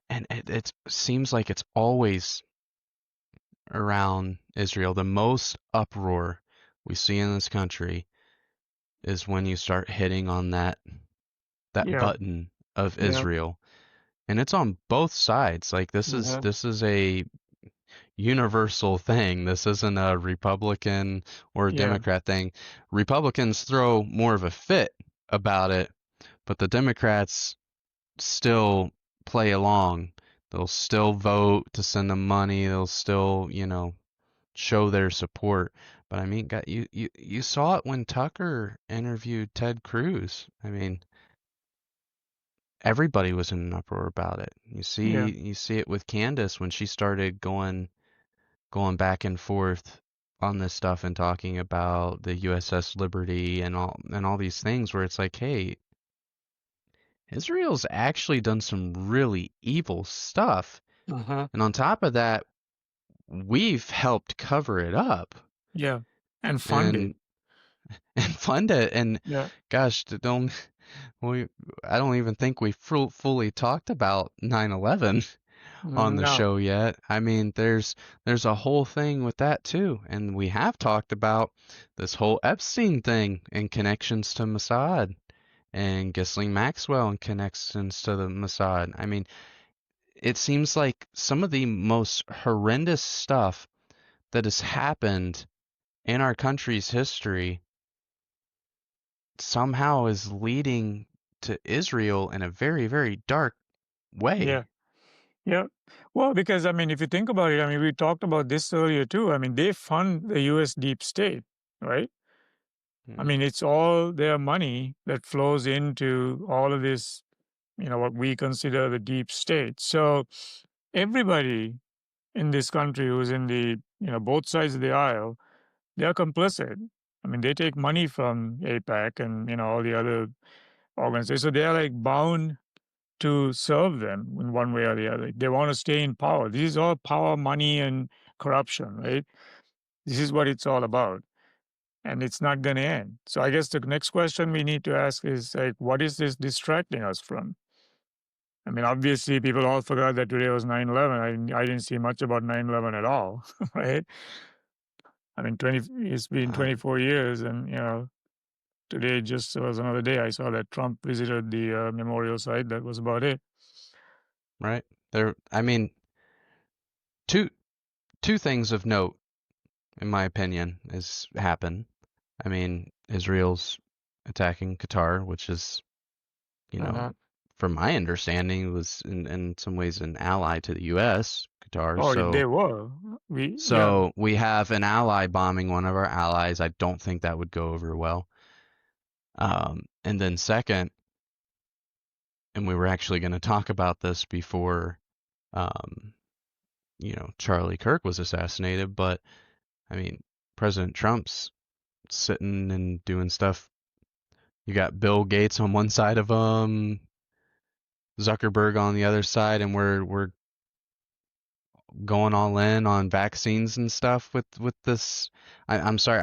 and it seems like it's always around Israel. The most uproar we see in this country is when you start hitting on that yeah, button of yeah. Israel, and it's on both sides. Like Uh-huh. this is a universal thing. This isn't a Republican or a Yeah, Democrat thing. Republicans throw more of a fit about it, but the Democrats still play along. They'll still vote to send them money. They'll still, show their support. But I mean, you saw it when Tucker interviewed Ted Cruz. I mean, everybody was in an uproar about it. yeah, You see it with Candace when she started going back and forth on this stuff and talking about the USS Liberty and all these things where it's like, hey, Israel's actually done some really evil stuff. uh-huh. And on top of that, we've helped cover it up. Yeah. And fund it. And and fund it. And Yeah. gosh, we I don't even think we fully talked about 9/11 on the No. show yet. I mean, there's a whole thing with that too, and we have talked about this whole Epstein thing and connections to Mossad and Ghislaine Maxwell and connections to the Mossad. I mean, it seems like some of the most horrendous stuff that has happened in our country's history somehow is leading to Israel in a very, very dark Yeah. way. Yeah. Well, because I mean, if you think about it, I mean, we talked about this earlier too. I mean, they fund the US deep state, right? I Mm, mean, it's all their money that flows into all of this, what we consider the deep state. So everybody in this country who's in the, both sides of the aisle, they're complicit. I mean, they take money from APAC and, all the other organizations. So they're like bound to serve them in one way or the other. They want to stay in power. This is all power, money, and corruption, right? This is what it's all about. And it's not going to end. So I guess the next question we need to ask is like, what is this distracting us from? I mean, obviously, people all forgot that today was 9/11. I didn't see much about 9/11 at all, right? I mean, it's been uh, 24 years, and, today just was another day. I saw that Trump visited the memorial site. That was about it. right? I mean, two two things of note, in my opinion, has happened. I mean, Israel's attacking Qatar, which is, you know, Uh-huh. from my understanding, was in some ways an ally to the U.S. Qatar. Oh, So they were. Yeah. so we have an ally bombing one of our allies. I don't think that would go over well. And then second, and we were actually going to talk about this before, um, Charlie Kirk was assassinated, but I mean, President Trump's sitting and doing stuff. You got Bill Gates on one side of Zuckerberg on the other side, and we're going all in on vaccines and stuff with this. I'm sorry,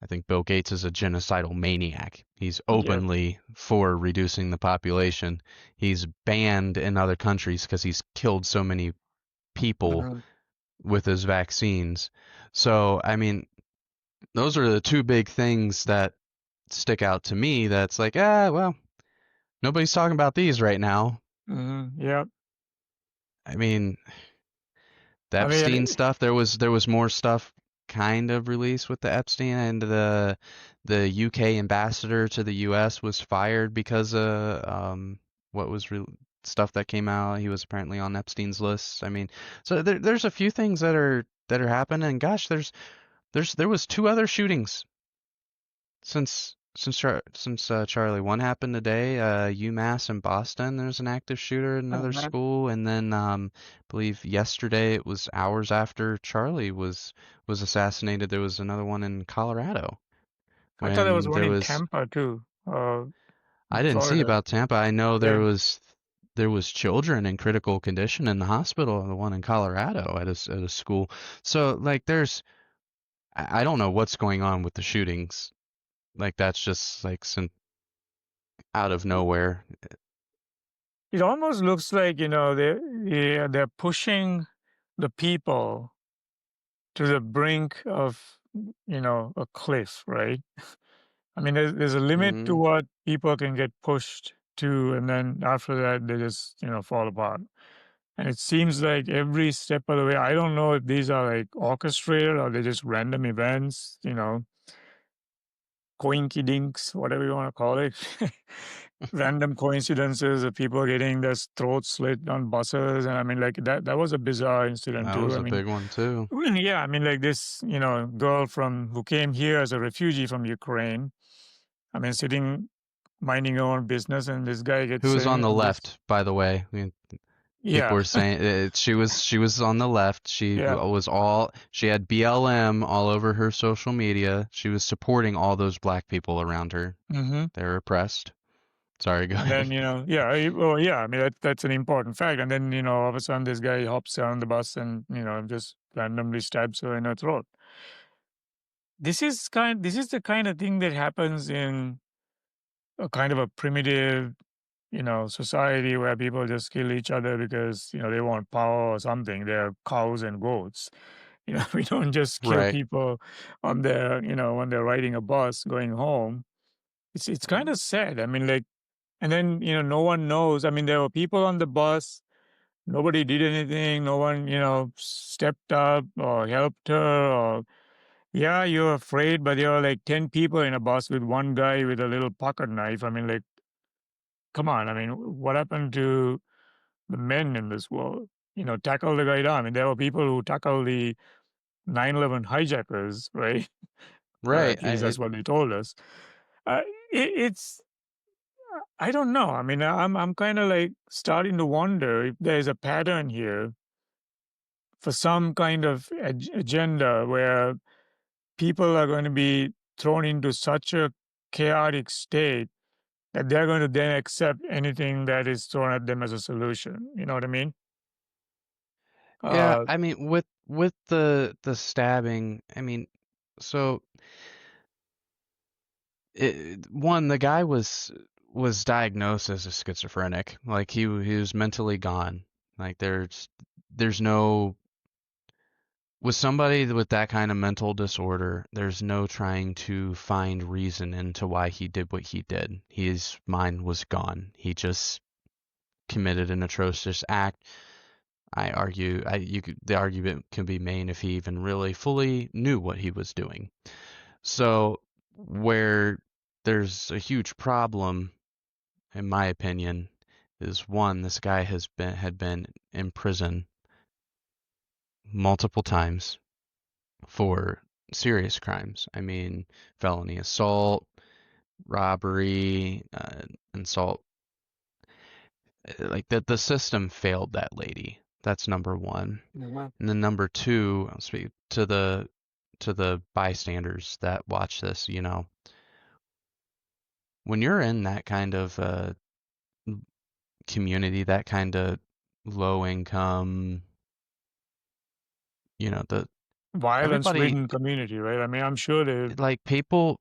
I think Bill Gates is a genocidal maniac. He's Yeah. openly for reducing the population. He's banned in other countries because he's killed so many people Mhm. with his vaccines. So, I mean, those are the two big things that stick out to me. That's like, well, nobody's talking about these right now. Yeah. I mean, the I mean, Epstein stuff, there was more stuff kind of released with the Epstein, and the UK ambassador to the US was fired because of what was stuff that came out. He was apparently on Epstein's list. I mean, so there's a few things that are happening. Gosh, there was two other shootings since Charlie. One happened today, UMass in Boston. There's an active shooter at another uh-huh. school, and then I believe yesterday, it was hours after Charlie was assassinated, there was another one in Colorado I thought there was when one there in was. Tampa too, I in didn't see Florida. about Tampa. I know Yeah. there was children in critical condition in the hospital, the one in Colorado at a school. So like I don't know what's going on with the shootings. Like that's just like some out of nowhere. It almost looks like, they're pushing the people to the brink of, a cliff, right? I mean, there's a limit to Mhm. what people can get pushed to, and then after that, they just, fall apart. And it seems like every step of the way, I don't know if these are like orchestrated or they're just random events, coinky dinks, whatever you want to call it. Random coincidences of people getting their throats slit on buses. And I mean, like that was a bizarre incident That too. was I a mean, big one too. yeah, I mean, like this, girl who came here as a refugee from Ukraine. I mean, sitting, minding her own business, and this guy gets Who was sitting on the and just, left, by the way? I mean, people yeah, were saying she was on the left. yeah. She had BLM all over her social media. She was supporting all those black people around her. hmm They were oppressed. Sorry, go And then, ahead. yeah, well, yeah, I mean, that's an important fact. And then, all of a sudden, this guy hops on the bus and, just randomly stabs her in her throat. this is the kind of thing that happens in a kind of a primitive, society where people just kill each other because, they want power or something. They're cows and goats. We don't just kill Right. people on their, when they're riding a bus going home. It's kind of sad. I mean, like, and then, no one knows. I mean, there were people on the bus. Nobody did anything. No one, stepped up or helped her. Or yeah, you're afraid, but there are like 10 people in a bus with one guy with a little pocket knife. I mean, like, come on. I mean, what happened to the men in this world? Tackle the guy down. I mean, there were people who tackle the 9/11 hijackers, right? Right. At least that's what they told us. Uh, it's I don't know. I mean, I'm kind of like starting to wonder if there's a pattern here for some kind of agenda where people are going to be thrown into such a chaotic state that they're going to then accept anything that is thrown at them as a solution. You know what I mean? Yeah, Uh, I mean with the stabbing, I mean, so one, the guy was diagnosed as a schizophrenic. Like he was mentally gone. Like there's no with somebody with that kind of mental disorder, there's no trying to find reason into why he did what he did. His mind was gone. He just committed an atrocious act. I argue, the argument can be made if he even really fully knew what he was doing. So where there's a huge problem, in my opinion, is one, this guy had been in prison multiple times for serious crimes. I mean, felony assault, robbery, assault. Like the system failed that lady. That's number one. Mhm. And then number two, I'll speak to the bystanders that watch this. When you're in that kind of community, that kind of low income, the Violence everybody ridden community, right? I mean, I'm sure they. like people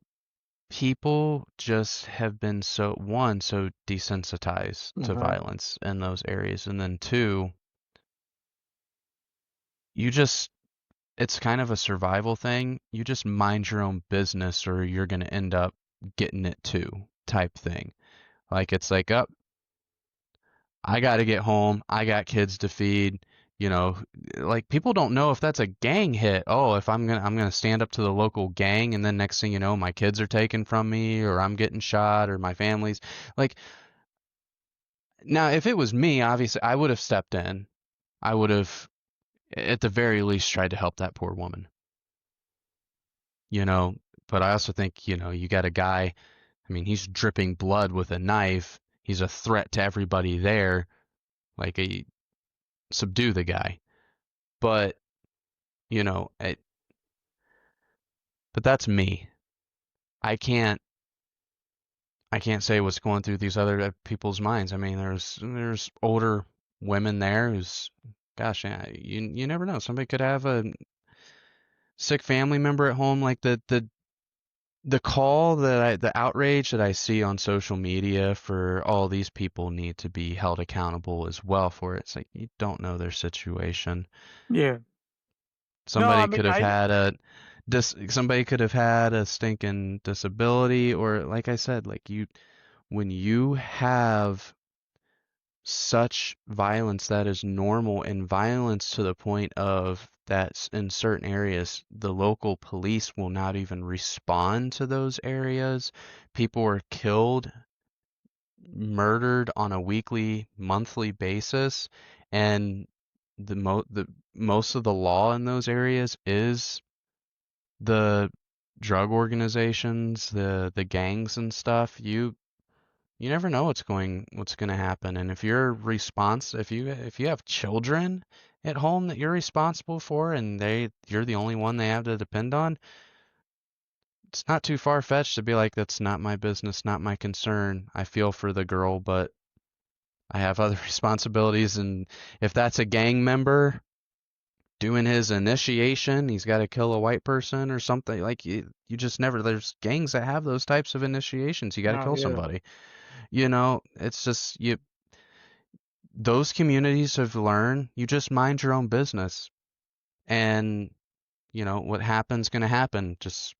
just have been so desensitized to Mhm. violence in those areas, and then two, you just it's kind of a survival thing. You just mind your own business or you're going to end up getting it too type thing. Like it's like, up, I got to get home. I got kids to feed. You know, like people don't know if that's a gang hit. Oh, if I'm gonna stand up to the local gang, and then next thing you know, my kids are taken from me, or I'm getting shot, or my family's like. Now, if it was me, obviously I would have stepped in. I would have, at the very least, tried to help that poor woman. You know, but I also think, you got a guy. I mean, he's dripping blood with a knife. He's a threat to everybody there. Like, subdue the guy. But you know, it, but that's me. I can't I can't say what's going through these other people's minds. I mean, there's older women there who's, gosh, yeah, you never know. Somebody could have a sick family member at home. Like the outrage that I see on social media for all these people need to be held accountable as well for it. It's like you don't know their situation. Yeah. No, I Somebody mean, could have had somebody could have had a stinking disability, or like I said, like when you have such violence that is normal, and violence to the point of that in certain areas the local police will not even respond to those areas. People are killed, murdered on a weekly, monthly basis, and the most of the law in those areas is the drug organizations, the gangs and stuff. You never know what's going to happen. And if if you have children at home that you're responsible for, and you're the only one they have to depend on, it's not too far fetched to be like, that's not my business, not my concern. I feel for the girl, but I have other responsibilities. And if that's a gang member, doing his initiation. He's got to kill a white person or something. Like you just never. There's gangs that have those types of initiations. You got to kill Yeah. somebody. It's just you. Those communities have learned you just mind your own business, and what happens going to happen. Just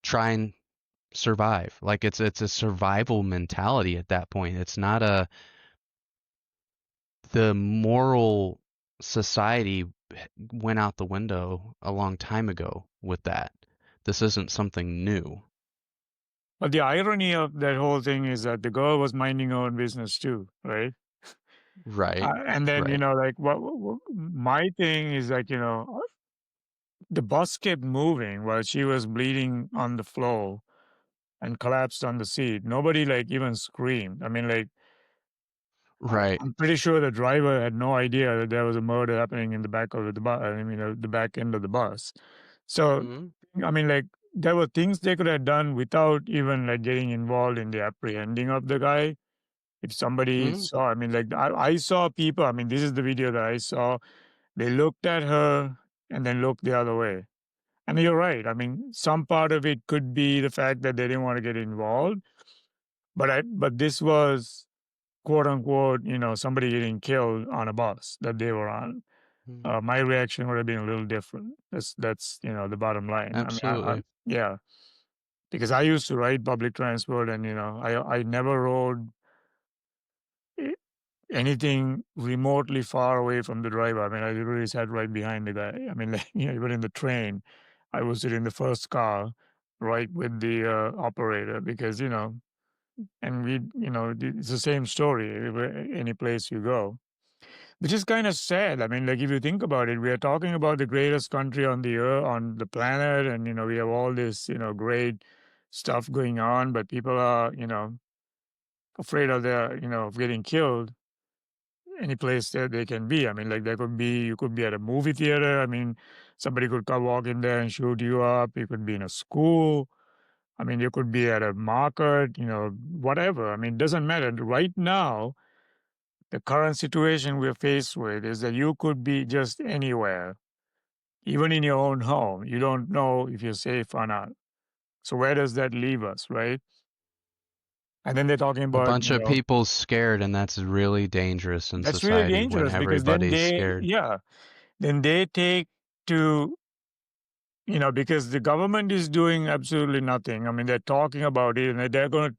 try and survive. Like it's a survival mentality at that point. It's not the moral society went out the window a long time ago with that. This isn't something new. But the irony of that whole thing is that the girl was minding her own business too, right? Right. And then, Right. like what my thing is like, the bus kept moving while she was bleeding on the floor and collapsed on the seat. Nobody like even screamed. I mean, like, Right. I'm pretty sure the driver had no idea that there was a murder happening in the back of the bus. I mean, the back end of the bus. So, Mhm. I mean, like, there were things they could have done without even like getting involved in the apprehending of the guy. If somebody Mhm. saw, I mean, like, I saw people. I mean, this is the video that I saw. They looked at her and then looked the other way. And you're right. I mean, some part of it could be the fact that they didn't want to get involved. But this was quote unquote, somebody getting killed on a bus that they were on. Mhm. My reaction would have been a little different. That's the bottom line. I mean, Absolutely. yeah, because I used to ride public transport, and I never rode a- anything remotely far away from the driver. I mean, I literally sat right behind the guy. I mean, like, even in the train, I was sitting in the first car, right with the operator, because and it's the same story any place you go. Which is kind of sad. I mean, like if you think about it, we are talking about the greatest country on the earth, on the planet, and we have all this, great stuff going on, but people are, afraid of of getting killed any place that they can be. I mean, like there could be you could be at a movie theater. I mean, somebody could come walk in there and shoot you up. You could be in a school. I mean, you could be at a market, whatever. I mean, it doesn't matter. Right now, the current situation we're faced with is that you could be just anywhere, even in your own home. You don't know if you're safe or not. So where does that leave us, right? And then they're talking A about, bunch of people scared, and that's really dangerous in that's really society when dangerous because then everybody's scared. then they take to, because the government is doing absolutely nothing. I mean, they're talking about it and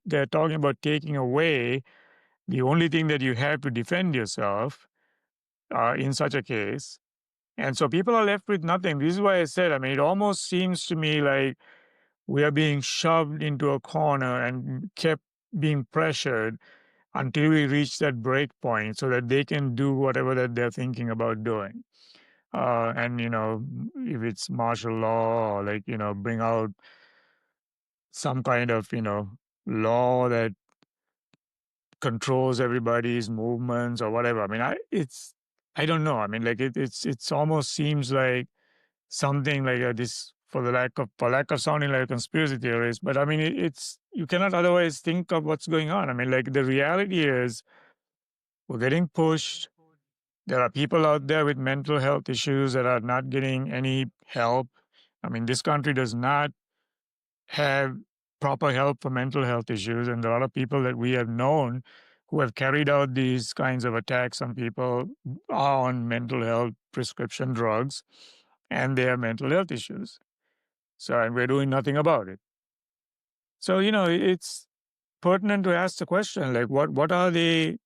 they're talking about taking away the only thing that you have to defend yourself in such a case. And so people are left with nothing. This is why I said, I mean, it almost seems to me like we are being shoved into a corner and kept being pressured until we reach that break point so that they can do whatever that they're thinking about doing. And if it's martial law or like bring out some kind of law that controls everybody's movements or whatever. I mean, I don't know. I mean, like it's almost seems like something like this for lack of sounding like a conspiracy theorist. But I mean, it's you cannot otherwise think of what's going on. I mean, like the reality is we're getting pushed. There are people out there with mental health issues that are not getting any help. I mean, this country does not have proper help for mental health issues, and there are a lot of people that we have known who have carried out these kinds of attacks on people are on mental health prescription drugs, and they have mental health issues. So, and we're doing nothing about it. So, it's pertinent to ask the question, like, what are they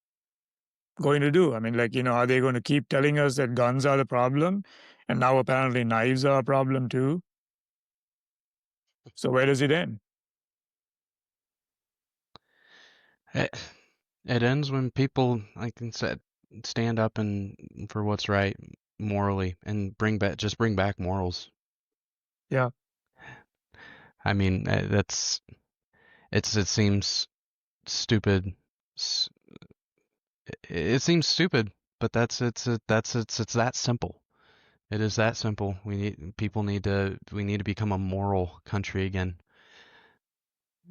going to do? I mean, like, are they going to keep telling us that guns are the problem, and now apparently knives are a problem too? So, where does it end? It, it ends when people, like I said, stand up and for what's right morally and bring back morals. Yeah, I mean, it seems stupid. It seems stupid, but it's that simple. It is that simple. We need to become a moral country again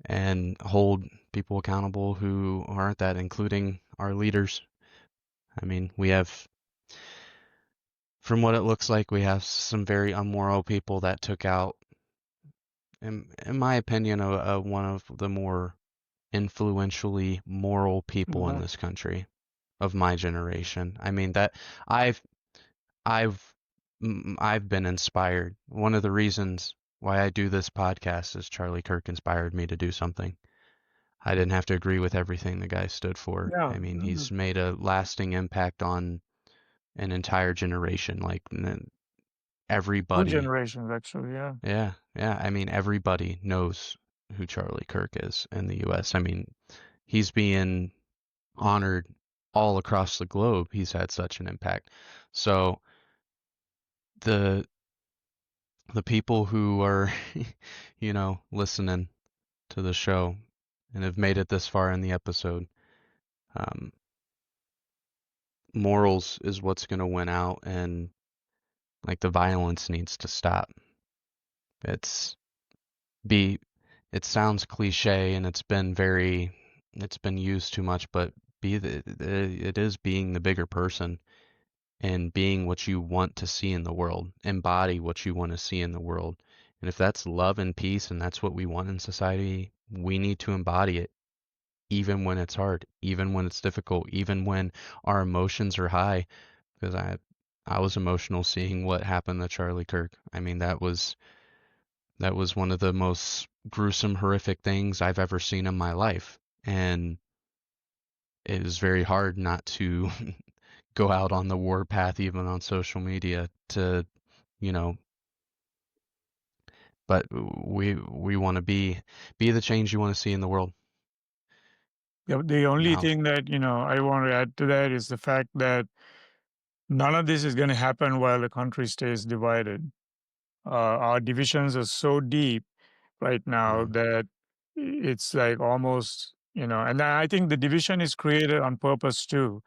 and hold people accountable who aren't that, including our leaders. I mean, we have from what it looks like, we have some very immoral people that took out, in my opinion, one of the more influentially moral people in Mhm. this country of my generation. I mean that I've I've I've been inspired. One of the reasons why I do this podcast is Charlie Kirk inspired me to do something. I didn't have to agree with everything the guy stood for. Yeah. I mean, Mhm. he's made a lasting impact on an entire generation. Like Two everybody, generations, actually. Yeah. yeah, yeah. I mean, everybody knows who Charlie Kirk is in the U.S. I mean, he's being honored all across the globe. He's had such an impact. So the the people who are, listening to the show and have made it this far in the episode, um, morals is what's going to win out, and like the violence needs to stop. It's be it sounds cliche and it's been used too much, but it is being the bigger person and being what you want to see in the world, embody what you want to see in the world. And if that's love and peace and that's what we want in society, we need to embody it even when it's hard, even when it's difficult, even when our emotions are high. Because I was emotional seeing what happened to Charlie Kirk. I mean, that was one of the most gruesome, horrific things I've ever seen in my life. And it was very hard not to go out on the war path, even on social media, to, you know, but we want to be the change you want to see in the world. The only Now, thing that, I want to add to that is the fact that none of this is going to happen while the country stays divided. Our divisions are so deep right now yeah, that it's like almost, and I think the division is created on purpose too,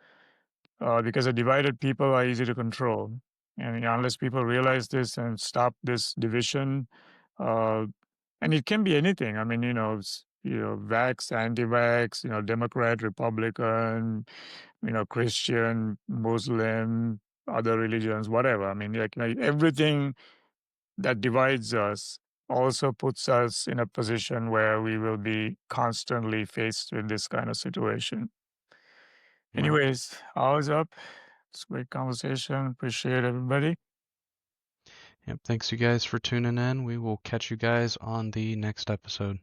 because a divided people are easy to control. And unless people realize this and stop this division, uh, and it can be anything. I mean, vax, anti-vax, Democrat, Republican, Christian, Muslim, other religions, whatever. I mean, like everything that divides us also puts us in a position where we will be constantly faced with this kind of situation. right. Anyways, hours up. It's a great conversation. Appreciate everybody. Yep. Thanks you guys for tuning in. We will catch you guys on the next episode.